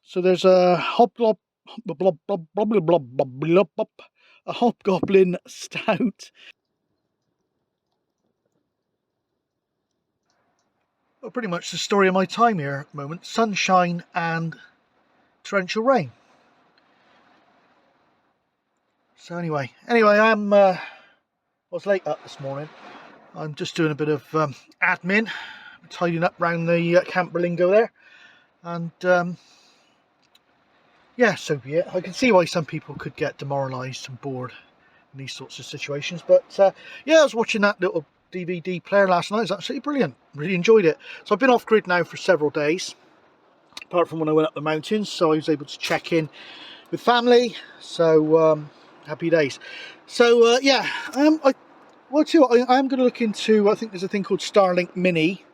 So there's a hobgoblin stout. Well, pretty much the story of my time here at the moment. Sunshine and torrential rain. So anyway, I was late up this morning. I'm just doing a bit of admin, tidying up around the Camp Berlingo there, and yeah, so be it. I can see why some people could get demoralised and bored in these sorts of situations, but yeah, I was watching that little DVD player last night. It was absolutely brilliant. Really enjoyed it. So I've been off grid now for several days, apart from when I went up the mountains, so I was able to check in with family. So happy days. So yeah, well, too, I am going to look into. I think there's a thing called Starlink Mini.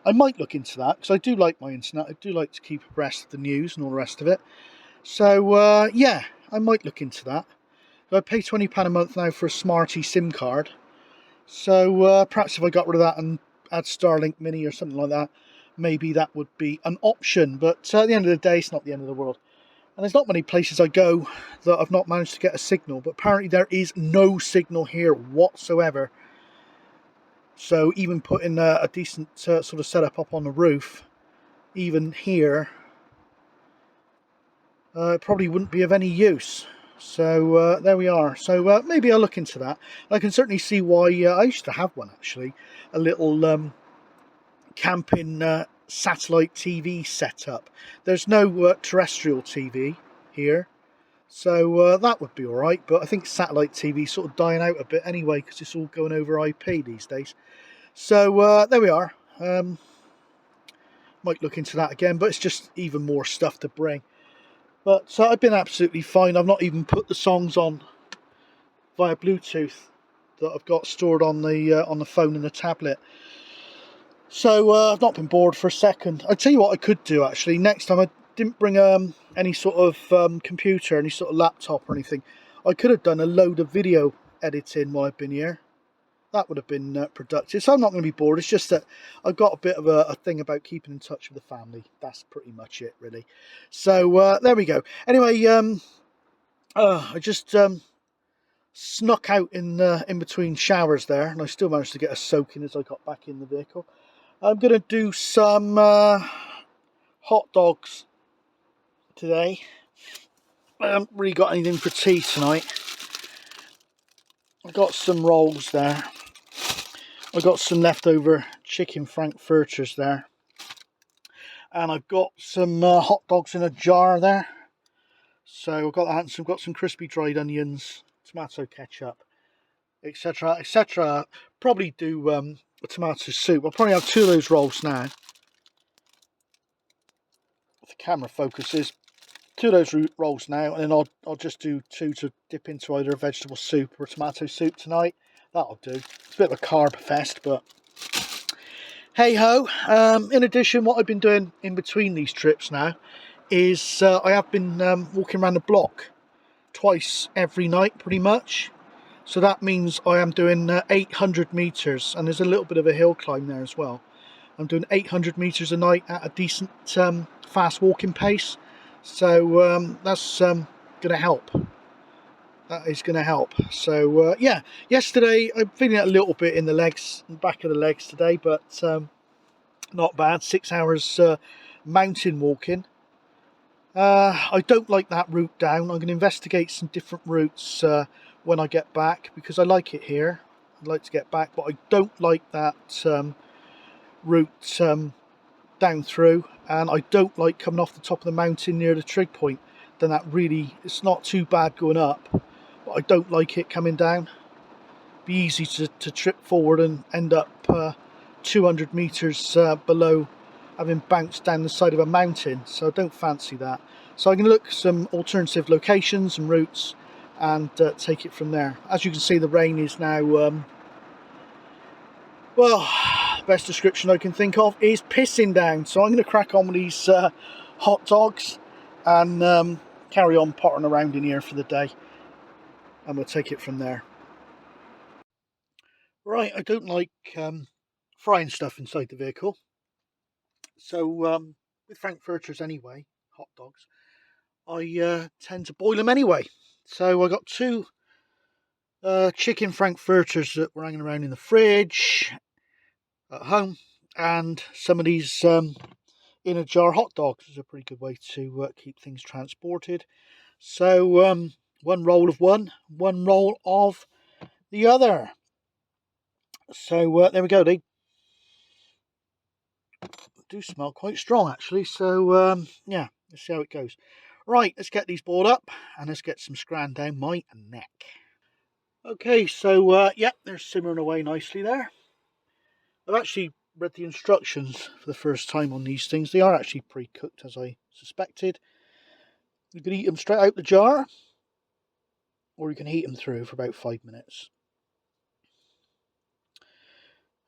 I might look into that because I do like my internet. I do like to keep abreast of the news and all the rest of it. So yeah, I might look into that. I pay £20 a month now for a Smarty SIM card. So perhaps if I got rid of that and add Starlink Mini or something like that, maybe that would be an option. But at the end of the day, it's not the end of the world. And there's not many places I go that I've not managed to get a signal. But apparently there is no signal here whatsoever. So even putting a decent sort of setup up on the roof, even here, it probably wouldn't be of any use. So there we are. So maybe I'll look into that. I can certainly see why. I used to have one actually, a little camping satellite TV setup. There's no terrestrial TV here, so that would be all right. But I think satellite TV is sort of dying out a bit anyway because it's all going over IP these days. So there we are. Might look into that again, but it's just even more stuff to bring. But I've been absolutely fine. I've not even put the songs on via Bluetooth that I've got stored on the phone and the tablet. So I've not been bored for a second. I tell you what I could do actually. Next time I didn't bring any sort of computer, any sort of laptop or anything. I could have done a load of video editing while I've been here. That would have been productive. So I'm not going to be bored. It's just that I've got a bit of a thing about keeping in touch with the family. That's pretty much it, really. So there we go. Anyway, I just snuck out in between showers there, and I still managed to get a soak in as I got back in the vehicle. I'm going to do some hot dogs today. I haven't really got anything for tea tonight. I got some rolls there. I got some leftover chicken frankfurters there. And I've got some hot dogs in a jar there. So I've got that, and got some crispy dried onions, tomato ketchup, etc., etc. Probably do a tomato soup. I'll probably have 2 of those rolls now. If the camera focuses, 2 of those rolls now, and then I'll just do 2 to dip into either a vegetable soup or a tomato soup tonight. That'll do. It's a bit of a carb fest, but hey ho. In addition, what I've been doing in between these trips now is I have been walking around the block twice every night pretty much. So that means I am doing 800 meters, and there's a little bit of a hill climb there as well. I'm doing 800 meters a night at a decent fast walking pace. So that's going to help. That is going to help. So yeah, yesterday I'm feeling it a little bit in the legs, back of the legs today, but not bad. 6 hours mountain walking. I don't like that route down. I'm going to investigate some different routes when I get back, because I like it here. I'd like to get back, but I don't like that route down through, and I don't like coming off the top of the mountain near the trig point. Then that really, it's not too bad going up, but I don't like it coming down. Be easy to trip forward and end up 200 meters below, having bounced down the side of a mountain. So I don't fancy that. So I'm going to look at some alternative locations and routes and take it from there. As you can see, the rain is now, well, the best description I can think of is pissing down. So I'm going to crack on with these hot dogs and carry on pottering around in here for the day. And we'll take it from there. Right, I don't like frying stuff inside the vehicle. So with frankfurters anyway, hot dogs, I tend to boil them anyway. So I got two chicken frankfurters that were hanging around in the fridge at home, and some of these in a jar hot dogs is a pretty good way to keep things transported. So one roll of one roll of the other. So there we go. They do smell quite strong actually. So yeah, let's see how it goes. Right, let's get these boiled up and let's get some scran down my neck. Okay, so yeah, they're simmering away nicely there. I've actually read the instructions for the first time on these things. They are actually pre-cooked, as I suspected. You can eat them straight out the jar, or you can heat them through for about 5 minutes.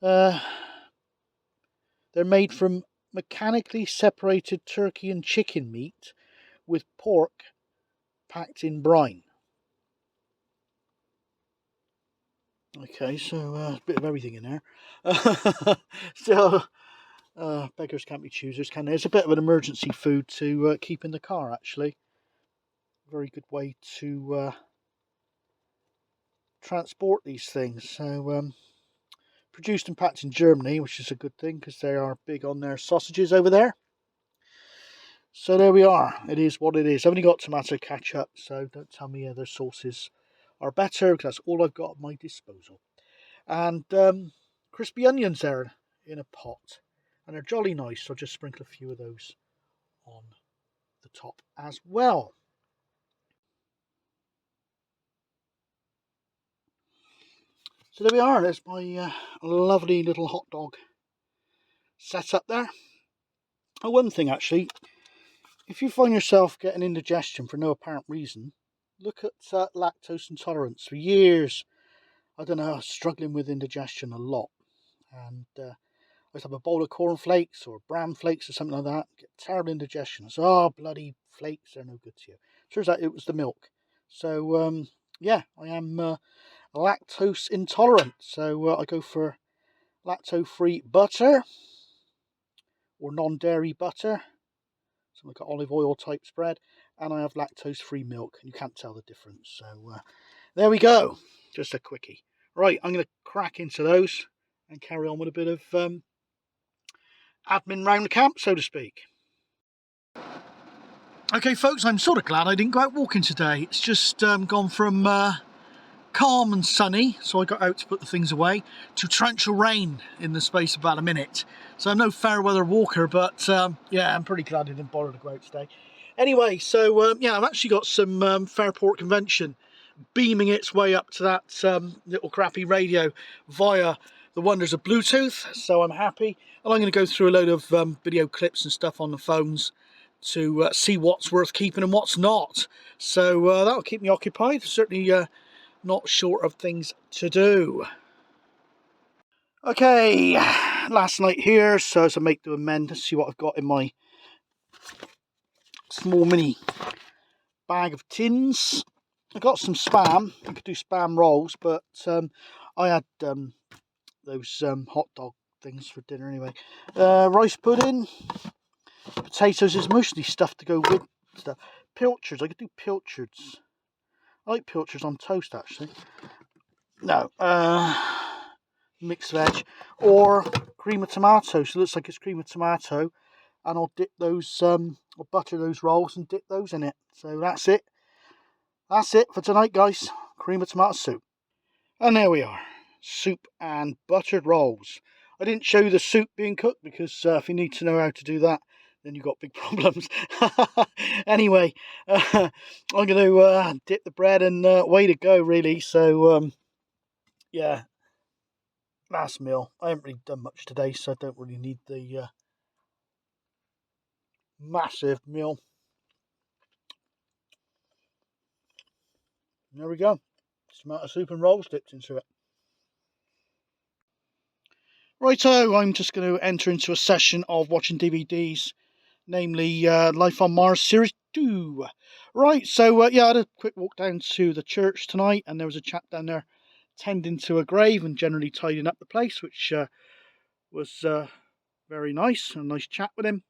They're made from mechanically separated turkey and chicken meat with pork packed in brine. Okay, so a bit of everything in there. So beggars can't be choosers, can they? It's a bit of an emergency food to keep in the car, actually. Very good way to transport these things. So produced and packed in Germany, which is a good thing because they are big on their sausages over there. So there we are. It is what it is. I've only got tomato ketchup, so don't tell me other sauces are better because that's all I've got at my disposal. And crispy onions there in a pot, and they're jolly nice. So I'll just sprinkle a few of those on the top as well. So there we are. There's my lovely little hot dog set up there. Oh, one thing actually, if you find yourself getting indigestion for no apparent reason, look at lactose intolerance. For years, I don't know, I was struggling with indigestion a lot, and I used to have a bowl of cornflakes or bran flakes or something like that, get terrible indigestion. I said, oh, bloody flakes, they're no good to you. Turns out it was the milk. So yeah, I am lactose intolerant, so I go for lactose-free butter or non-dairy butter, something like an olive oil type spread, and I have lactose-free milk, and you can't tell the difference. So there we go, just a quickie. Right, I'm going to crack into those and carry on with a bit of admin round the camp, so to speak. Okay folks, I'm sort of glad I didn't go out walking today. It's just gone from calm and sunny, so I got out to put the things away, to torrential rain in the space of about a minute. So I'm no fair weather walker, but yeah, I'm pretty glad I didn't bother to go out today. Anyway, so yeah, I've actually got some Fairport Convention beaming its way up to that little crappy radio via the wonders of Bluetooth, so I'm happy. And I'm going to go through a load of video clips and stuff on the phones to see what's worth keeping and what's not. So that'll keep me occupied, certainly not short of things to do. Okay, last night here, so as I make the amend to see what I've got in my small mini bag of tins. I got some spam. I could do spam rolls, but I had those hot dog things for dinner anyway. Rice pudding, potatoes is mostly stuff to go with stuff. Pilchards, I could do pilchards. I like pilchards on toast actually. No, mixed veg or cream of tomato. So it looks like it's cream of tomato, and I'll dip those, I'll butter those rolls and dip those in it. So that's it. That's it for tonight, guys. Cream of tomato soup. And there we are. Soup and buttered rolls. I didn't show you the soup being cooked because if you need to know how to do that, then you've got big problems. Anyway, I'm going to dip the bread and way to go, really. So, yeah, last meal. I haven't really done much today, so I don't really need the massive meal. There we go. Tomato soup and rolls dipped into it. Righto, I'm just going to enter into a session of watching DVDs, namely Life on Mars Series 2. Right, so yeah, I had a quick walk down to the church tonight, and there was a chap down there tending to a grave and generally tidying up the place, which was very nice, a nice chat with him.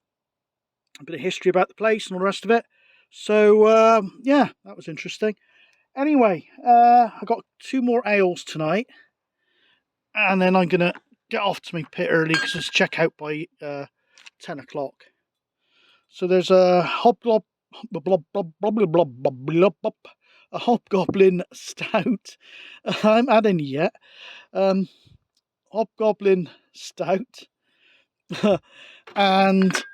a bit of history about the place and all the rest of it. So yeah, that was interesting. Anyway, I got 2 more ales tonight, and then I'm gonna get off to my pit early because it's check out by 10 o'clock. So there's a a hobgoblin stout. I'm adding yet. Hobgoblin stout, and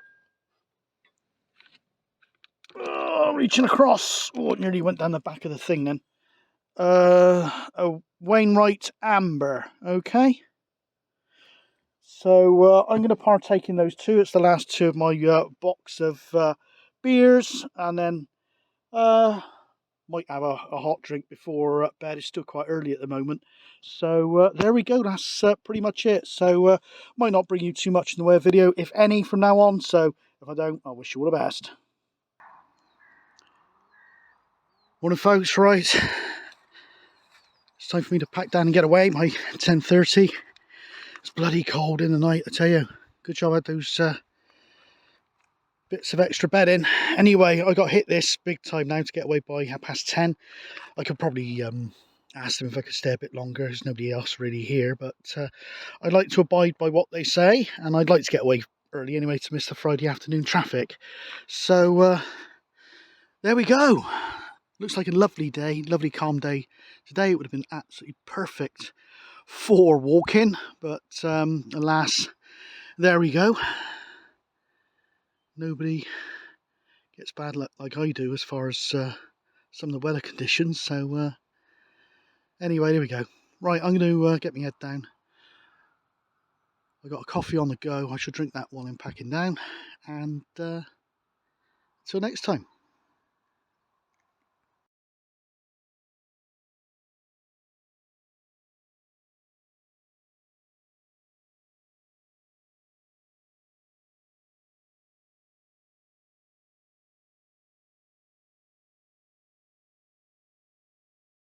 reaching across. Oh, it nearly went down the back of the thing then. A Wainwright Amber. Okay. So I'm going to partake in those 2. It's the last 2 of my box of beers, and then might have a hot drink before bed. It's still quite early at the moment. So there we go. That's pretty much it. So might not bring you too much in the way of video, if any, from now on. So if I don't, I wish you all the best. Morning, folks. Right, it's time for me to pack down and get away by 10:30. It's bloody cold in the night, I tell you. Good job I had those bits of extra bedding. Anyway, I got hit this big time now to get away by 10:30. I could probably ask them if I could stay a bit longer. There's nobody else really here, but I'd like to abide by what they say, and I'd like to get away early anyway to miss the Friday afternoon traffic. So there we go. Looks like a lovely day, lovely calm day. Today it would have been absolutely perfect for walking, but alas, there we go. Nobody gets bad luck like I do as far as some of the weather conditions. So anyway, there we go. Right, I'm going to get my head down. I got a coffee on the go. I should drink that while I'm packing down, and until next time.